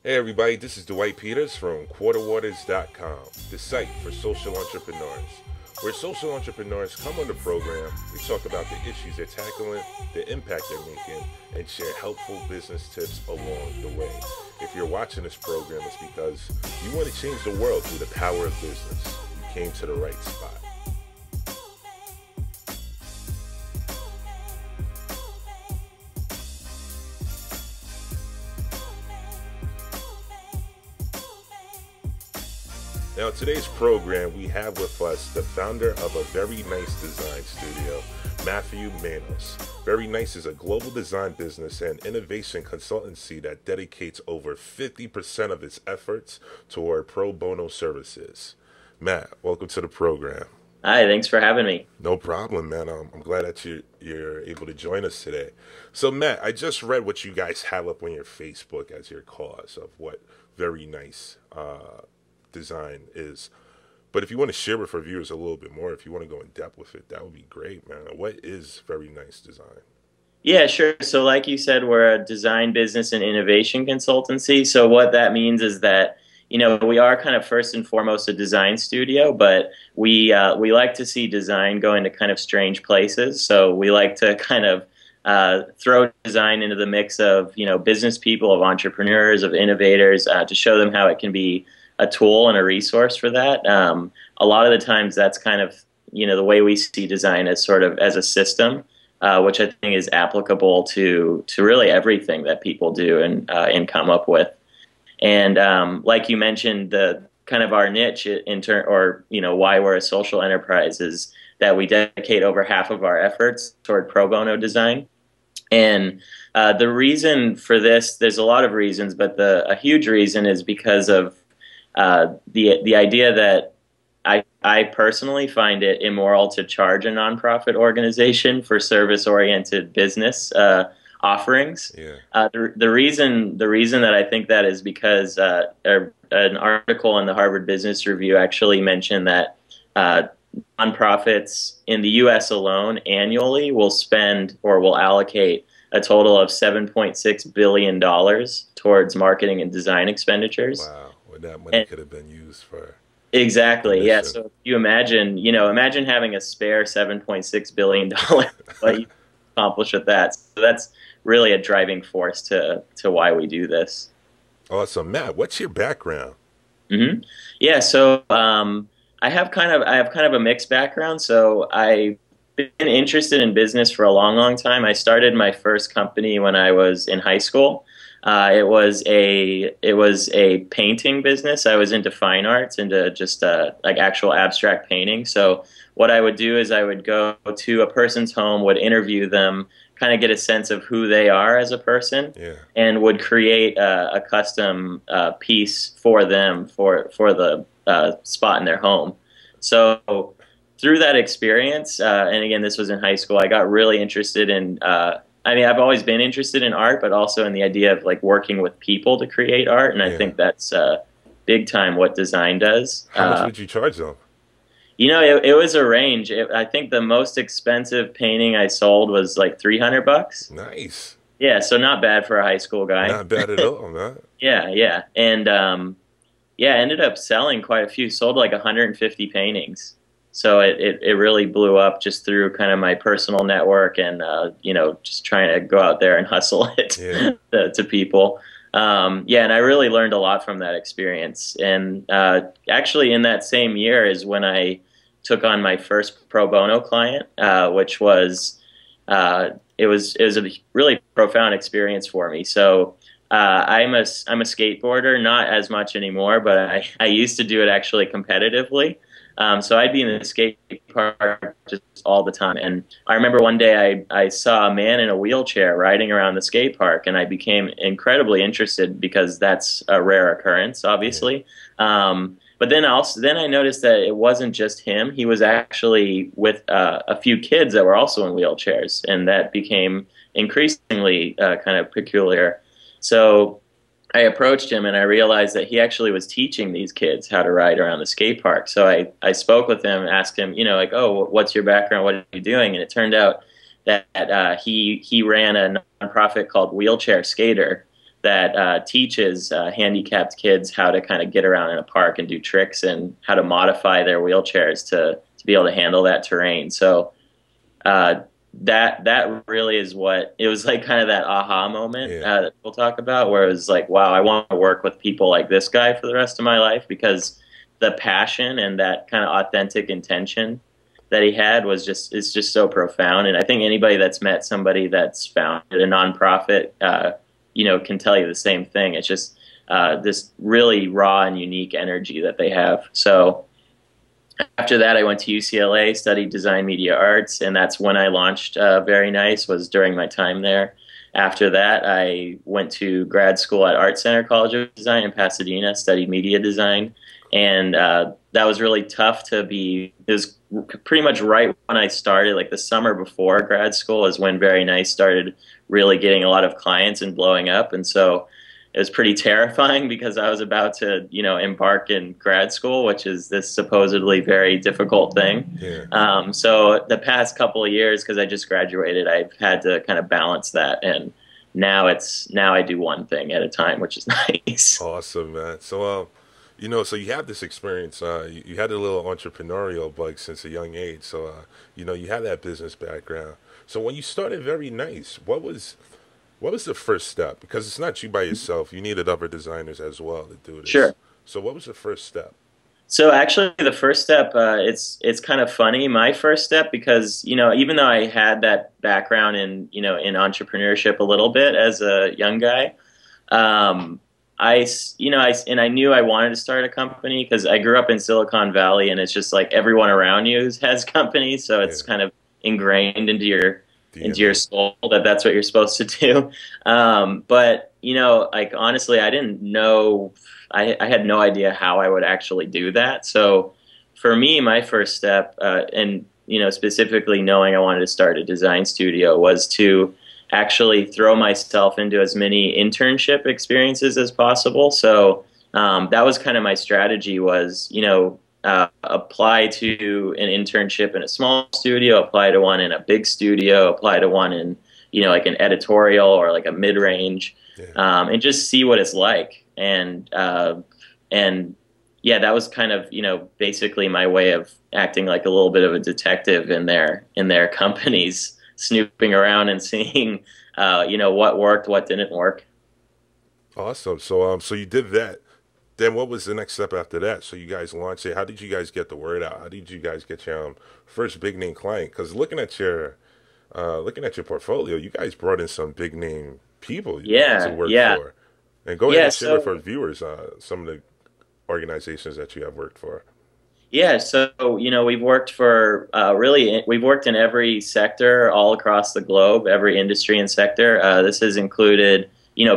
Hey everybody, this is Dwight Peters from quarterwaters.com, the site for social entrepreneurs. Where social entrepreneurs come on the program, we talk about the issues they're tackling, the impact they're making, and share helpful business tips along the way. If you're watching this program, it's because you want to change the world through the power of business. You came to the right spot. Now, today's program, we have with us the founder of a verynice design studio, Matthew Manos. Verynice is a global design business and innovation consultancy that dedicates over 50% of its efforts toward pro bono services. Matt, welcome to the program. Hi, thanks for having me. No problem, man. I'm glad that you're able to join us today. So, Matt, I just read what you guys have up on your Facebook as your cause of what verynice design is. But if you want to share with our viewers a little bit more, if you want to go in depth with it, that would be great, man. What is verynice design? Yeah, sure. So like you said, we're a design business and innovation consultancy. So what that means is that, we are kind of first and foremost a design studio, but we like to see design go into kind of strange places. So we like to kind of throw design into the mix of, business people, of entrepreneurs, of innovators, to show them how it can be a tool and a resource for that. A lot of the times that's kind of, the way we see design as sort of as a system, which I think is applicable to really everything that people do and come up with. And like you mentioned, the kind of our niche why we're a social enterprise is that we dedicate over half of our efforts toward pro bono design. And the reason for this, there's a lot of reasons, but a huge reason is because of the idea that I personally find it immoral to charge a nonprofit organization for service-oriented business offerings. Yeah. The reason that I think that is because an article in the Harvard Business Review actually mentioned that nonprofits in the U.S. alone annually will spend or will allocate a total of $7.6 billion towards marketing and design expenditures. Wow. Well, that money could have been used for exactly, yeah. mission. So if you imagine having a spare $7.6 billion, what you accomplish with that. So that's really a driving force to why we do this. Awesome. Matt, what's your background? Yeah, so I have kind of a mixed background. So I've been interested in business for a long, long time. I started my first company when I was in high school. It was a painting business. I was into fine arts, into just like actual abstract painting. So what I would do is I would go to a person's home, would interview them, kind of get a sense of who they are as a person, Yeah. and would create a custom piece for them for the spot in their home. So through that experience, and again, this was in high school, I got really interested in I've always been interested in art, but also in the idea of like working with people to create art, and I think that's big time what design does. How much would you charge them? It was a range. I think the most expensive painting I sold was like $300. Nice. Yeah, so not bad for a high school guy. Not bad at all, man. Yeah. And ended up selling quite a few. Sold like 150 paintings. So it really blew up just through kind of my personal network and, just trying to go out there and hustle it to people. And I really learned a lot from that experience. And actually in that same year is when I took on my first pro bono client, which was, it was a really profound experience for me. So I'm a skateboarder, not as much anymore, but I used to do it actually competitively. So I'd be in the skate park just all the time. And I remember one day I saw a man in a wheelchair riding around the skate park, and I became incredibly interested because that's a rare occurrence, obviously. But then I noticed that it wasn't just him. He was actually with a few kids that were also in wheelchairs, and that became increasingly kind of peculiar. So I approached him and I realized that he actually was teaching these kids how to ride around the skate park. So I spoke with him and asked him, oh, what's your background? What are you doing? And it turned out that he ran a nonprofit called Wheelchair Skater that teaches handicapped kids how to kind of get around in a park and do tricks and how to modify their wheelchairs to be able to handle that terrain. So that really is what it was like, kind of that aha moment that people talk about, where it was like, wow, I want to work with people like this guy for the rest of my life, because the passion and that kind of authentic intention that he had is just so profound. And I think anybody that's met somebody that's founded a nonprofit, can tell you the same thing. It's just this really raw and unique energy that they have. So after that, I went to UCLA, studied design media arts, and that's when I launched verynice, was during my time there. After that, I went to grad school at Art Center College of Design in Pasadena, studied media design. And that was really tough it was pretty much right when I started, like the summer before grad school is when verynice started really getting a lot of clients and blowing up. And so it was pretty terrifying, because I was about to, embark in grad school, which is this supposedly very difficult thing. Yeah. So the past couple of years, because I just graduated, I've had to kind of balance that. And now I do one thing at a time, which is nice. Awesome, man. So, so you have this experience. You had a little entrepreneurial bug since a young age. So, you had that business background. So when you started verynice, what was the first step? Because it's not you by yourself. You needed other designers as well to do this. Sure. So what was the first step? So actually, the first step, it's kind of funny. My first step, because even though I had that background in in entrepreneurship a little bit as a young guy, I knew I wanted to start a company, because I grew up in Silicon Valley, and it's just like everyone around you has companies, so it's kind of ingrained into your soul that that's what you're supposed to do. But like honestly, I didn't know. I had no idea how I would actually do that. So for me, my first step, and specifically knowing I wanted to start a design studio, was to actually throw myself into as many internship experiences as possible. So that was kind of my strategy, was apply to an internship in a small studio, apply to one in a big studio, apply to one in like an editorial or like a mid-range, and just see what it's like. And yeah, that was kind of basically my way of acting like a little bit of a detective in their companies, snooping around and seeing what worked, what didn't work. Awesome. So you did that. Then what was the next step after that? So you guys launched it. How did you guys get the word out? How did you guys get your first big name client? Because looking at your portfolio, you guys brought in some big name people to work for. And go ahead and share with our viewers some of the organizations that you have worked for. Yeah, so we've worked for we've worked in every sector all across the globe, every industry and sector. This has included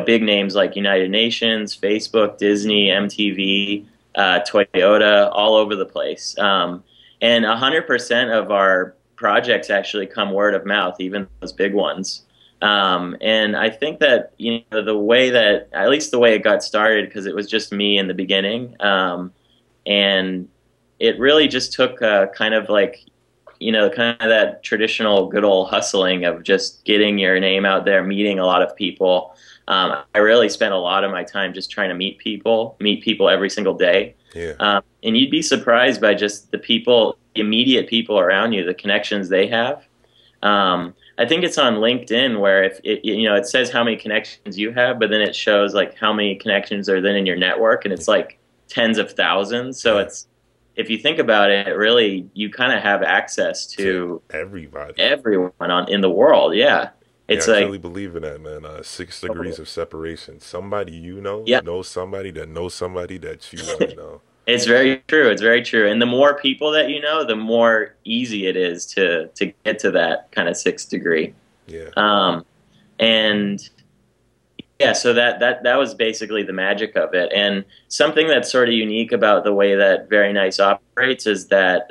big names like United Nations, Facebook, Disney, MTV, Toyota, all over the place. And 100% of our projects actually come word of mouth, even those big ones. And I think that the way that, at least the way it got started, because it was just me in the beginning, and it really just took kind of like kind of that traditional good old hustling of just getting your name out there, meeting a lot of people. I really spent a lot of my time just trying to meet people every single day. Yeah. And you'd be surprised by just the immediate people around you, the connections they have. I think it's on LinkedIn, where if it says how many connections you have, but then it shows like how many connections are then in your network, and it's like tens of thousands. So if you think about it, really, you kind of have access to everyone in the world. Yeah. It's I really believe in that, man. 6 degrees of separation. Somebody knows somebody that knows somebody that you want to know. It's very true. It's very true. And the more people that you know, the more easy it is to get to that kind of 6th degree. Yeah. And yeah, so that was basically the magic of it. And something that's sort of unique about the way that verynice operates is that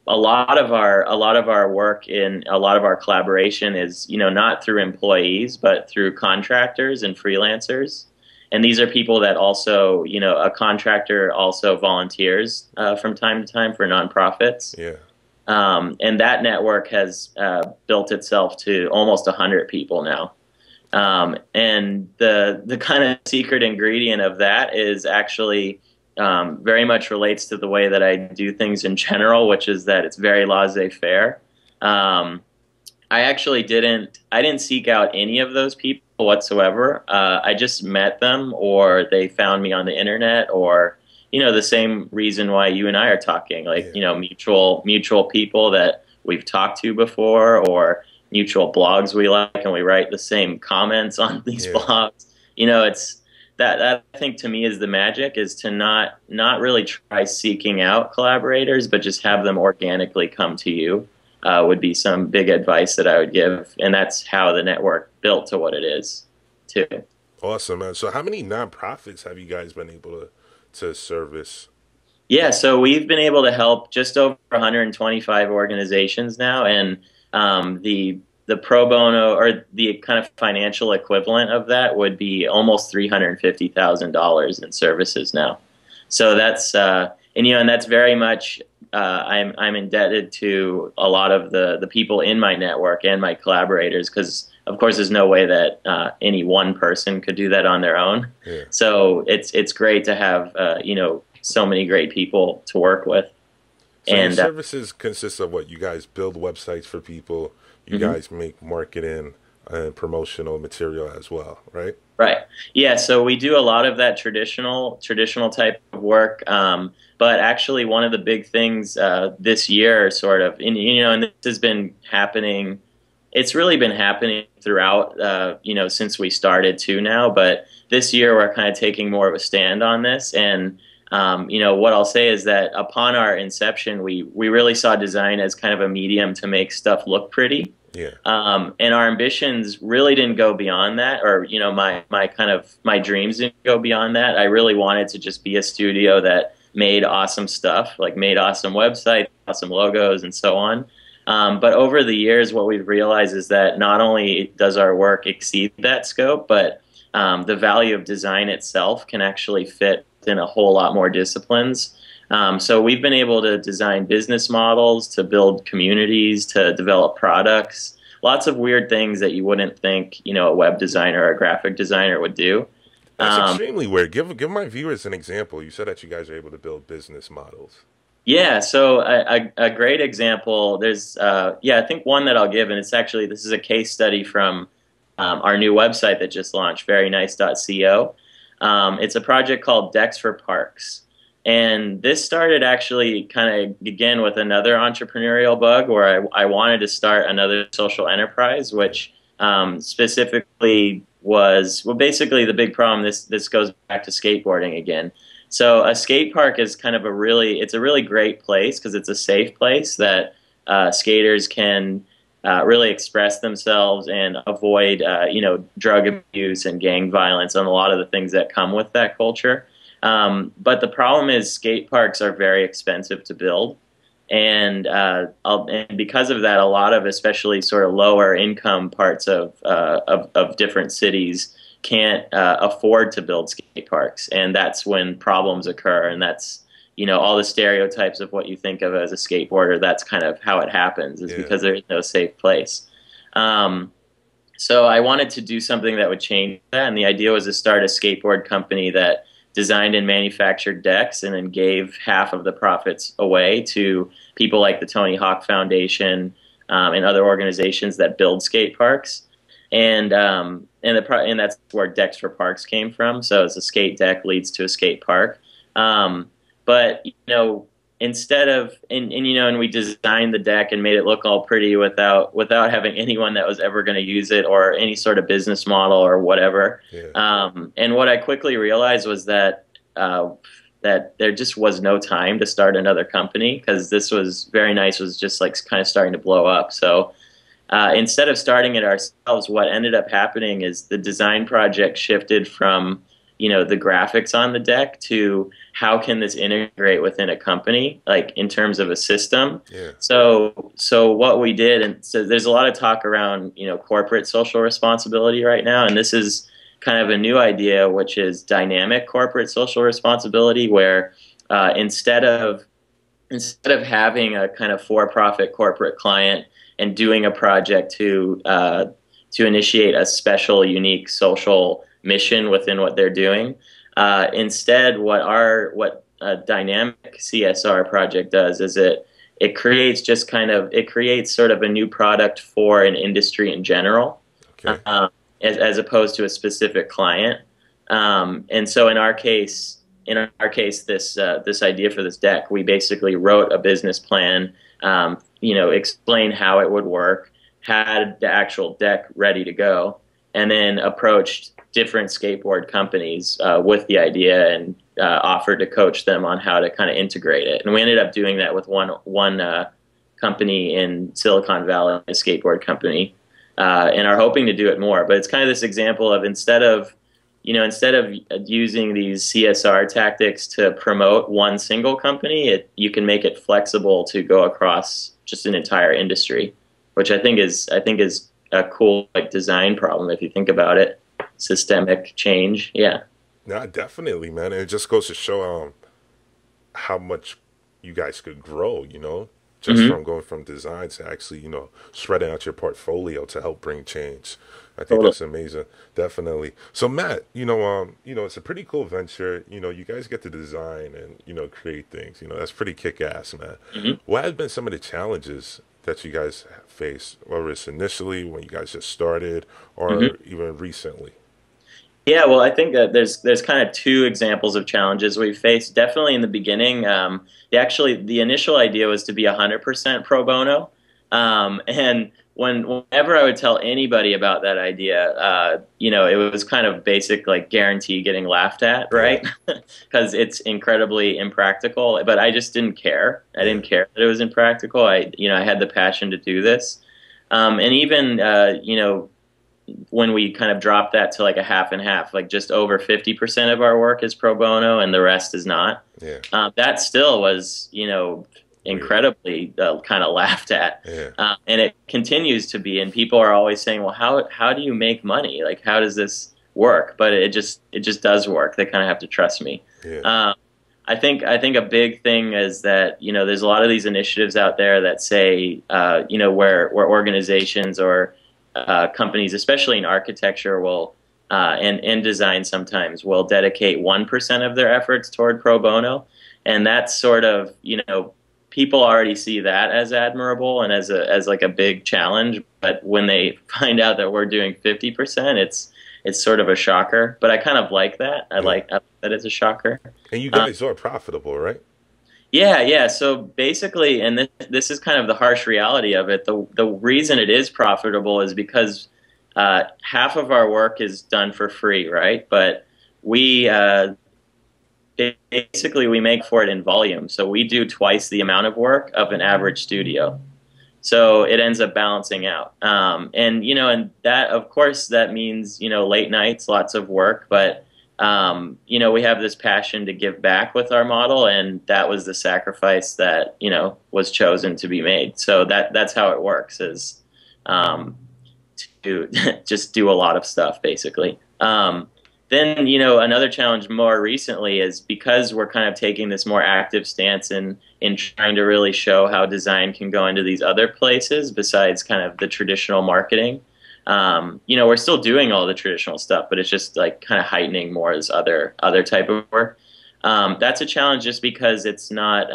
a lot of our work in a lot of our collaboration is not through employees, but through contractors and freelancers. And these are people that also, a contractor also volunteers from time to time for nonprofits. Yeah. And that network has built itself to almost 100 people now. And the kind of secret ingredient of that is actually very much relates to the way that I do things in general, which is that it's very laissez-faire. Um, I didn't seek out any of those people whatsoever. I just met them, or they found me on the internet, or the same reason why you and I are talking, like Yeah, mutual people that we've talked to before, or mutual blogs we like, and we write the same comments on these yeah. blogs. It's that I think to me is the magic, is to not really try seeking out collaborators, but just have them organically come to you. Would be some big advice that I would give, and that's how the network built to what it is, too. Awesome, man. So how many nonprofits have you guys been able to service? Yeah, so we've been able to help just over 125 organizations now, and the pro bono, or the kind of financial equivalent of that, would be almost $350,000 in services now. So that's and that's very much I'm indebted to a lot of the people in my network and my collaborators, because of course there's no way that any one person could do that on their own. Yeah. So it's great to have so many great people to work with. So your And services consist of what? You guys build websites for people. You mhm. guys make marketing and promotional material as well, right? Right. Yeah. So we do a lot of that traditional type of work. But actually, one of the big things this year, sort of, and this has been happening. It's really been happening throughout, since we started too now. But this year, we're kind of taking more of a stand on this. And what I'll say is that upon our inception, we really saw design as kind of a medium to make stuff look pretty. Yeah. And our ambitions really didn't go beyond that, or my dreams didn't go beyond that. I really wanted to just be a studio that made awesome stuff, like made awesome websites, awesome logos, and so on. But over the years, what we've realized is that not only does our work exceed that scope, but the value of design itself can actually fit in a whole lot more disciplines. So we've been able to design business models, to build communities, to develop products, lots of weird things that you wouldn't think, a web designer or a graphic designer would do. That's Um, extremely weird. Give my viewers an example. You said that you guys are able to build business models. yeah, so a great example, there's, I think one that I'll give, and this is a case study from our new website that just launched, verynice.co. It's a project called Decks for Parks. And this started actually kind of again with another entrepreneurial bug, where I wanted to start another social enterprise, which specifically was, well, basically the big problem, this goes back to skateboarding again. So a skate park is kind of it's a really great place, because it's a safe place that skaters can really express themselves and avoid, drug abuse and gang violence and a lot of the things that come with that culture. But the problem is skate parks are very expensive to build. And because of that, a lot of, especially sort of lower income parts of different cities can't afford to build skate parks. And that's when problems occur. And that's, all the stereotypes of what you think of as a skateboarder. That's kind of how it happens, is Yeah. because there's no safe place. So I wanted to do something that would change that. And the idea was to start a skateboard company that designed and manufactured decks, and then gave half of the profits away to people like the Tony Hawk Foundation, and other organizations that build skate parks. And that's where Decks for Parks came from. So it's a skate deck leads to a skate park. But instead of and we designed the deck and made it look all pretty without having anyone that was ever going to use it, or any sort of business model or whatever. Yeah. And what I quickly realized was that that there just was no time to start another company, because this was verynice was just like kind of starting to blow up. So instead of starting it ourselves, what ended up happening is the design project shifted from the graphics on the deck to how can this integrate within a company, like in terms of a system. Yeah. So what we did, and so there's a lot of talk around corporate social responsibility right now, and this is kind of a new idea, which is dynamic corporate social responsibility, where instead of having a kind of for-profit corporate client and doing a project to to initiate a special, unique social mission within what they're doing. Instead, what a dynamic CSR project does is it creates it creates sort of a new product for an industry in general, Okay. uh, as opposed to a specific client. And so in our case, this idea for this deck, we basically wrote a business plan, explained how it would work, had the actual deck ready to go, and then approached different skateboard companies with the idea and offered to coach them on how to kind of integrate it. And we ended up doing that with one company in Silicon Valley, a skateboard company, and are hoping to do it more. But it's kind of this example of instead of using these CSR tactics to promote one single company, you can make it flexible to go across just an entire industry, which I think is a cool like design problem if you think about it. Systemic change, yeah. No, definitely, man. And it just goes to show how much you guys could grow, just Hmm. from going from design to actually, spreading out your portfolio to help bring change. I think Totally. that's amazing. Definitely. So Matt, it's a pretty cool venture. You guys get to design and, create things. That's pretty kick-ass, man. Mhm. What have been some of the challenges that you guys have faced, whether it's initially when you guys just started Mhm. or even recently? Yeah, well, I think that there's kind of two examples of challenges we faced. Definitely in the beginning, the initial idea was to be 100% pro bono, and whenever I would tell anybody about that idea, it was kind of basic like guarantee getting laughed at, Yeah, right? Because it's incredibly impractical. But I just didn't care. I yeah. didn't care that it was impractical. I had the passion to do this, and even when we kind of dropped that to like a half and half, like just over 50% of our work is pro bono and the rest is not. Yeah, That still was, weird. incredibly kind of laughed at, Yeah, and it continues to be. And people are always saying, "Well, how do you make money? Like, how does this work?" But it just does work. They kind of have to trust me. yeah, Um, I think a big thing is that there's a lot of these initiatives out there that say where organizations or companies, especially in architecture, will and design sometimes will dedicate 1% of their efforts toward pro bono, and that's sort of people already see that as admirable and as like a big challenge, but when they find out that we're doing 50%, it's sort of a shocker. But I kind of like that. I yeah. like that it's a shocker. And you Um, guys are profitable, right? yeah, yeah. So basically, and this is kind of the harsh reality of it. The reason it is profitable is because half of our work is done for free, right? But we basically we make for it in volume. So we do twice the amount of work of an average studio. So it ends up balancing out. And that, of course, that means, late nights, lots of work, but, we have this passion to give back with our model, and that was the sacrifice that, was chosen to be made. So that's how it works is, um, to just do a lot of stuff, basically. Then, another challenge more recently is because we're kind of taking this more active stance in trying to really show how design can go into these other places besides kind of the traditional marketing. We're still doing all the traditional stuff, but it's just like kind of heightening more as other type of work. That's a challenge just because it's not,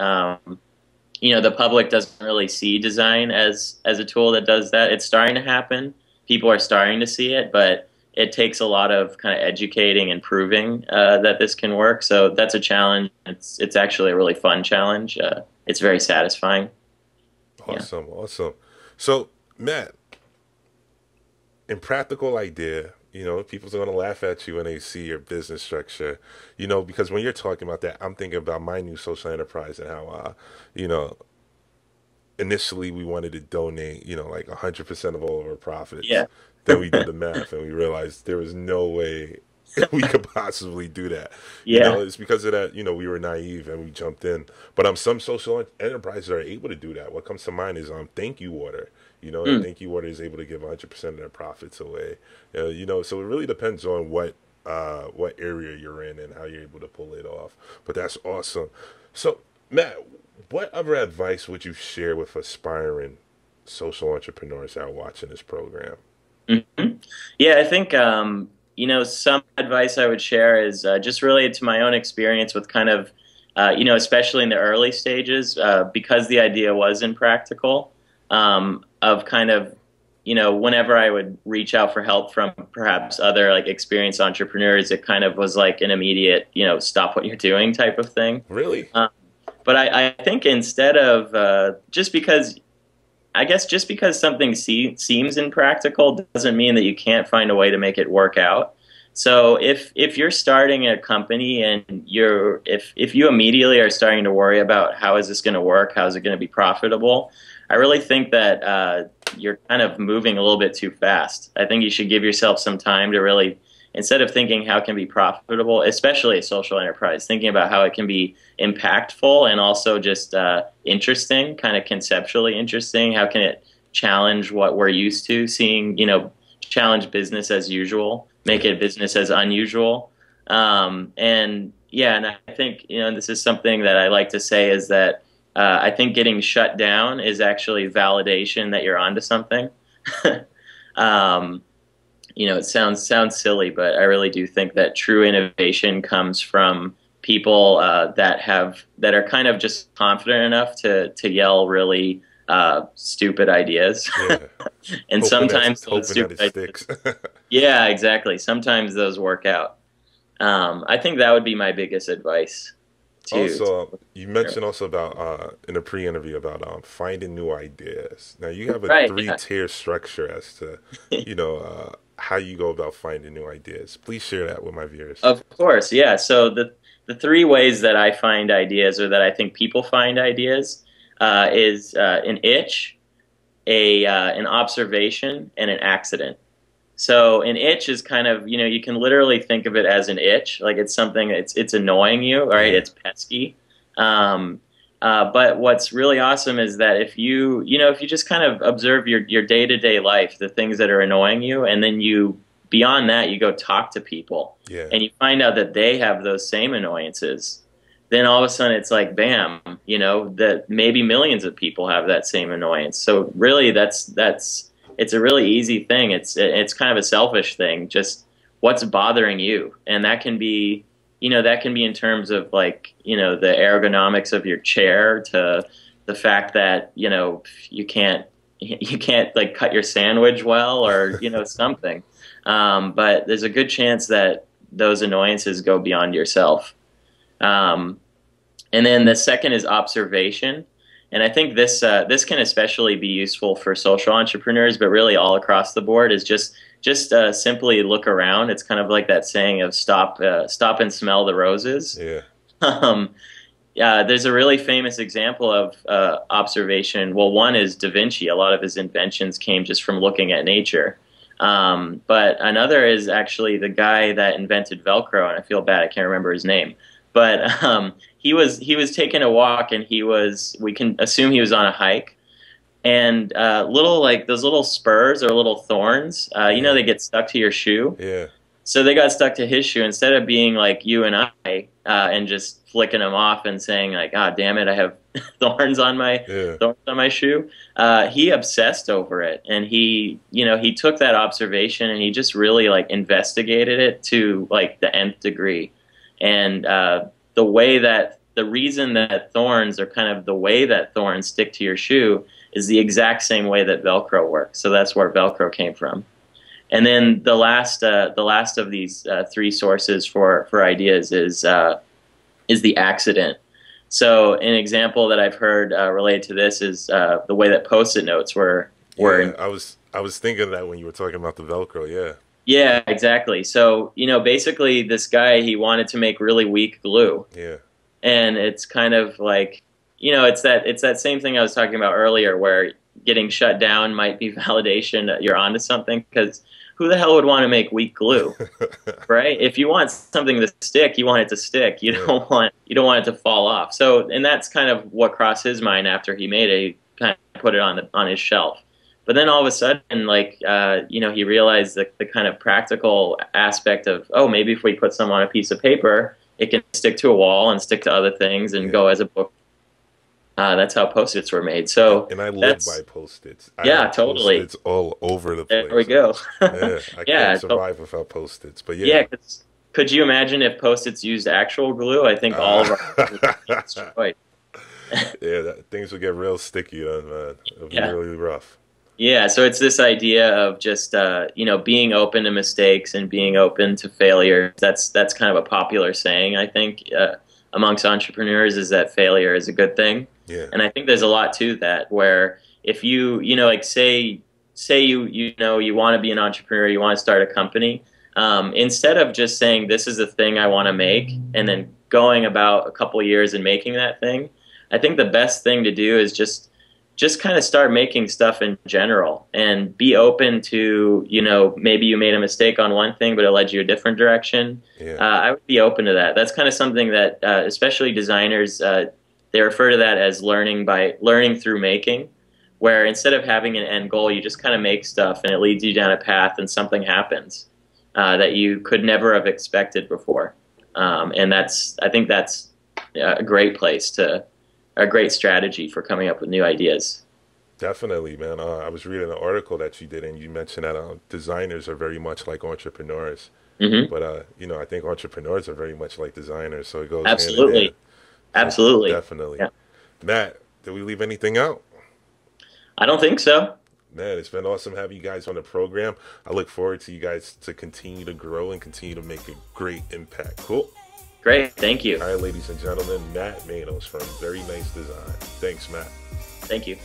the public doesn't really see design as a tool that does that. It's starting to happen. People are starting to see it, but it takes a lot of kind of educating and proving that this can work. So that's a challenge. It's actually a really fun challenge. It's very satisfying. Yeah. Awesome, awesome. So, Matt, in practical idea, people's going to laugh at you when they see your business structure, because when you're talking about that, I'm thinking about my new social enterprise and how, you know, initially we wanted to donate, like 100% of all of our profits. Yeah. Then we did the math and we realized there was no way we could possibly do that. Yeah. It's because of that, we were naive and we jumped in. But some social enterprises are able to do that. What comes to mind is Thank You Water. And Mm. Thank You Water is able to give 100% of their profits away. So it really depends on what area you're in and how you're able to pull it off. But that's awesome. So Matt, what other advice would you share with aspiring social entrepreneurs that are watching this program? Mhm. Yeah, I think some advice I would share is just related to my own experience with kind of especially in the early stages, because the idea was impractical, of kind of whenever I would reach out for help from perhaps other like experienced entrepreneurs, it kind of was like an immediate stop what you're doing type of thing. Really? Um, but I think instead of just because something seems impractical doesn't mean that you can't find a way to make it work out. So if you're starting a company and if you immediately are starting to worry about how is this going to work, how is it going to be profitable, I really think that you're kind of moving a little bit too fast. I think you should give yourself some time to really, instead of thinking how it can be profitable, especially a social enterprise, thinking about how it can be impactful and also just interesting, kind of conceptually interesting. How can it challenge what we're used to seeing, challenge business as usual, make it business as unusual. And yeah, and I think, this is something that I like to say is that I think getting shut down is actually validation that you're onto something. um, it sounds silly, but I really do think that true innovation comes from people that are kind of just confident enough to yell really stupid ideas, Yeah. and sometimes those Hoping that stupid it ideas, sticks. yeah, exactly. Sometimes those work out. I think that would be my biggest advice to Also, you mentioned also about in a pre-interview about finding new ideas. Now you have a right. Yeah. three-tier structure as to, how you go about finding new ideas. Please share that with my viewers. Of course, yeah. So the three ways that I find ideas, or that I think people find ideas, is an itch, a an observation, and an accident. So an itch is kind of, you can literally think of it as an itch, like it's something it's annoying you, right? Yeah. It's pesky. Um, but what's really awesome is that if you just kind of observe your day-to-day life, the things that are annoying you, and then beyond that, you go talk to people Yeah. and you find out that they have those same annoyances, then all of a sudden it's like, bam, that maybe millions of people have that same annoyance. So really it's a really easy thing. It's kind of a selfish thing. Just what's bothering you, and that can be, in terms of like, the ergonomics of your chair, to the fact that you can't like cut your sandwich well, or something. But there's a good chance that those annoyances go beyond yourself. Um, and then the second is observation. And I think this can especially be useful for social entrepreneurs, but really all across the board, is just simply look around. It's kind of like that saying of stop and smell the roses. Yeah. Um, there's a really famous example of observation. Well, one is Da Vinci. A lot of his inventions came just from looking at nature. But another is actually the guy that invented Velcro, and I feel bad I can't remember his name. But he was taking a walk, and we can assume he was on a hike, and little like those little spurs or little thorns, Yeah. they get stuck to your shoe. Yeah. So they got stuck to his shoe. Instead of being like you and I, and just flicking them off and saying like, "Ah, damn it, I have Yeah. thorns on my shoe." He obsessed over it, and he took that observation and he just really like investigated it to like the nth degree. And the reason that thorns are kind of the way that thorns stick to your shoe is the exact same way that Velcro works. So that's where Velcro came from. And then the last of these three sources for ideas is the accident. So an example that I've heard related to this is the way that Post-it notes were. Yeah. I was thinking that when you were talking about the Velcro. Yeah. Yeah, exactly. So basically, this guy, he wanted to make really weak glue, Yeah. and it's kind of like, it's that same thing I was talking about earlier, where getting shut down might be validation that you're onto something, because who the hell would want to make weak glue, right? If you want something to stick, you want it to stick. You Yeah. don't want it to fall off. So, and that's kind of what crossed his mind after he made it. He kind of put it on his shelf. But then all of a sudden, like, he realized the kind of practical aspect of, oh, maybe if we put some on a piece of paper, it can stick to a wall and stick to other things and Yeah. go as a book. That's how Post-its were made. So And I live by that's, Post-its. I yeah, have totally. Post-its all over the There we place. go. Yeah, I can't Yeah. So, survive without Post-its. But yeah. yeah. Could you imagine if Post-its used actual glue? I think all Uh, of our would be destroyed. yeah, things would get real sticky then, man. It'll be Yeah. really rough. Yeah, so it's this idea of just being open to mistakes and being open to failure. That's kind of a popular saying, I think, amongst entrepreneurs, is that failure is a good thing. Yeah. And I think there's a lot to that, where if like say you want to be an entrepreneur, you want to start a company, instead of just saying this is the thing I want to make and then going about a couple years and making that thing, I think the best thing to do is just kind of start making stuff in general and be open to, maybe you made a mistake on one thing, but it led you a different direction. Yeah. I would be open to that. That's kind of something that, especially designers, they refer to that as learning through making, where instead of having an end goal, you just kind of make stuff and it leads you down a path and something happens that you could never have expected before. And I think that's a great a great strategy for coming up with new ideas. Definitely, man. I was reading an article that you did, and you mentioned that designers are very much like entrepreneurs. Hmm. But I think entrepreneurs are very much like designers, so it goes hand in hand. Absolutely. So Absolutely. definitely, Yeah. Matt, did we leave anything out? I don't think so. Man, it's been awesome having you guys on the program. I look forward to you guys to continue to grow and continue to make a great impact. Cool. Great. Thank you. All right, ladies and gentlemen, Matt Manos from Very Nice Design. Thanks, Matt. Thank you.